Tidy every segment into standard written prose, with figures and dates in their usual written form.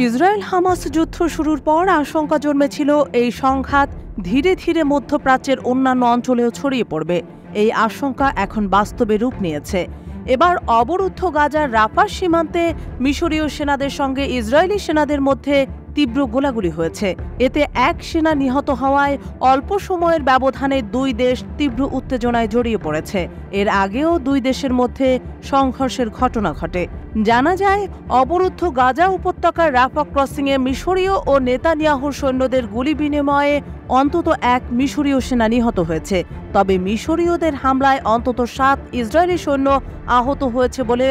Israel Hamas যুদ্ধ শুরুর পর আশঙ্কা জন্মেছিল এই সংঘাত ধীরে ধীরে মধ্যপ্রাচ্যের অন্যান্য অঞ্চলেও ছড়িয়ে পড়বে। এই আশঙ্কা এখন বাস্তবে রূপ নিয়েছে। এবার অবরুদ্ধ গাজার রাফা সীমান্তে মিশরীয় সেনাদের সঙ্গে ইসরায়েলি সেনাদের মধ্যে তীব্র গোলাগুলি হয়েছে। এতে এক সেনা নিহত হওয়ায় অল্প সময়ের ব্যবধানে দুই দেশ তীব্র উত্তেজনায় জড়িয়ে পড়েছে। এর আগেও দুই দেশের মধ্যে সংঘর্ষের ঘটনা ঘটে। জানা যায়, অবরুদ্ধ গাজা উপত্যকার রাফা ক্রসিংয়ে মিশরীয় ও নেতানিয়াহুর সৈন্যদের গুলি বিনিময়ে অন্তত এক মিশরীয় সেনা নিহত হয়েছে। তবে মিশরীয়দের হামলায় অন্তত 7 ইসরায়েলি সৈন্য আহত হয়েছে বলে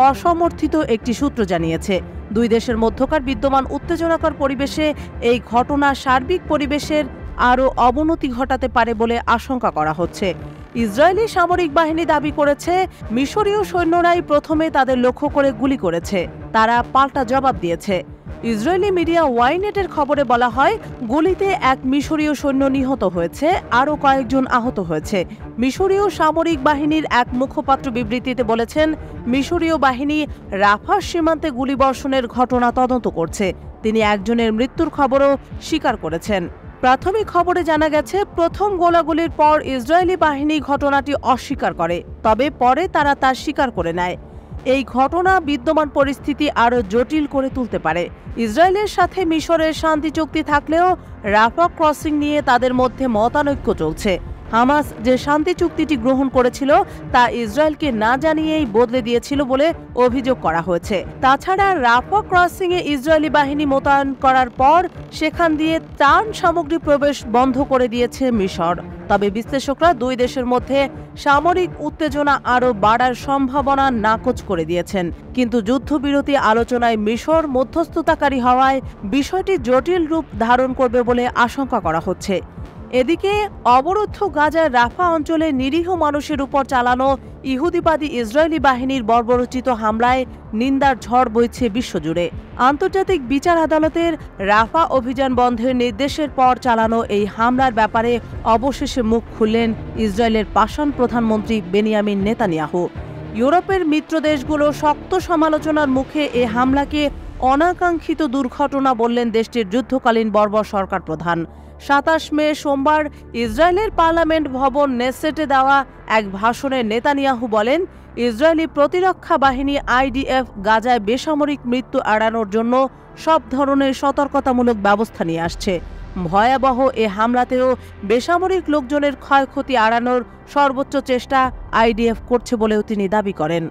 অসমর্থিত একটি সূত্র জানিয়েছে। দুই দেশের মধ্যকার বিদ্যমান উত্তেজনাকর পরিবেশে এই ঘটনা সার্বিক পরিবেশের আরও অবনতি ঘটাতে পারে বলে আশঙ্কা করা হচ্ছে। ইসরায়েলি সামরিক বাহিনী দাবি করেছে, মিশরীয় সৈন্যরাই প্রথমে তাদের লক্ষ্য করে গুলি করেছে। তারা পাল্টা জবাব দিয়েছে। ইসরায়েলি মিডিয়া ওয়াইনেটের খবরে বলা হয়, গুলিতে এক মিশরীয় সৈন্য নিহত হয়েছে, আরও কয়েকজন আহত হয়েছে। মিশরীয় সামরিক বাহিনীর এক মুখপাত্র বিবৃতিতে বলেছেন, মিশরীয় বাহিনী রাফা সীমান্তে গুলিবর্ষণের ঘটনা তদন্ত করছে। তিনি একজনের মৃত্যুর খবরও স্বীকার করেছেন। প্রাথমিক খবরে জানা গেছে, প্রথম গোলাগুলির পর ইসরায়েলি বাহিনী ঘটনাটি অস্বীকার করে, তবে পরে তারা তা স্বীকার করে নেয়। এই ঘটনা বিদ্যমান পরিস্থিতি আরও জটিল করে তুলতে পারে। ইসরায়েলের সাথে মিশরের শান্তি চুক্তি থাকলেও রাফা ক্রসিং নিয়ে তাদের মধ্যে মতানৈক্য চলছে। হামাস যে শান্তি চুক্তিটি গ্রহণ করেছিল তা ইসরায়েলকে না জানিয়েই বদলে দিয়েছিল বলে অভিযোগ করা হয়েছে। তাছাড়া রাফা ক্রসিংয়ে ইসরায়েলি বাহিনী মোতায়েন করার পর সেখান দিয়ে ত্রাণ সামগ্রী প্রবেশ বন্ধ করে দিয়েছে মিশর। তবে বিশ্লেষকরা দুই দেশের মধ্যে সামরিক উত্তেজনা আরও বাড়ার সম্ভাবনা নাকচ করে দিয়েছেন। কিন্তু যুদ্ধবিরতি আলোচনায় মিশর মধ্যস্থতাকারী হওয়ায় বিষয়টি জটিল রূপ ধারণ করবে বলে আশঙ্কা করা হচ্ছে। এদিকে অবরুদ্ধ গাজার রাফা অঞ্চলে নিরীহ মানুষের উপর চালানো ইহুদিবাদী ইসরায়েলি বাহিনীর বর্বরোচিত হামলায় নিন্দার ঝড় বইছে বিশ্বজুড়ে। আন্তর্জাতিক বিচার আদালতের রাফা অভিযান বন্ধের নির্দেশের পর চালানো এই হামলার ব্যাপারে অবশেষে মুখ খুললেন ইসরায়েলের পাষাণ প্রধানমন্ত্রী বেনিয়ামিন নেতানিয়াহু। ইউরোপের মিত্র দেশগুলো শক্ত সমালোচনার মুখে এ হামলাকে অনাকাঙ্ক্ষিত দুর্ঘটনা বললেন দেশটির যুদ্ধকালীন বর্বর সরকার প্রধান। 27 মে সোমবার ইসরায়েলের পার্লামেন্ট ভবন নেসেটে দেওয়া এক ভাষণে নেতানিয়াহু বলেন, ইসরায়েলি প্রতিরক্ষা বাহিনী IDF গাজায় বেসামরিক মৃত্যু এড়ানোর জন্য সব ধরনের সতর্কতামূলক ব্যবস্থা নিয়ে আসছে। ভয়াবহ এ হামলাতেও বেসামরিক লোকজনের ক্ষয়ক্ষতি এড়ানোর সর্বোচ্চ চেষ্টা IDF করছে বলেও তিনি দাবি করেন।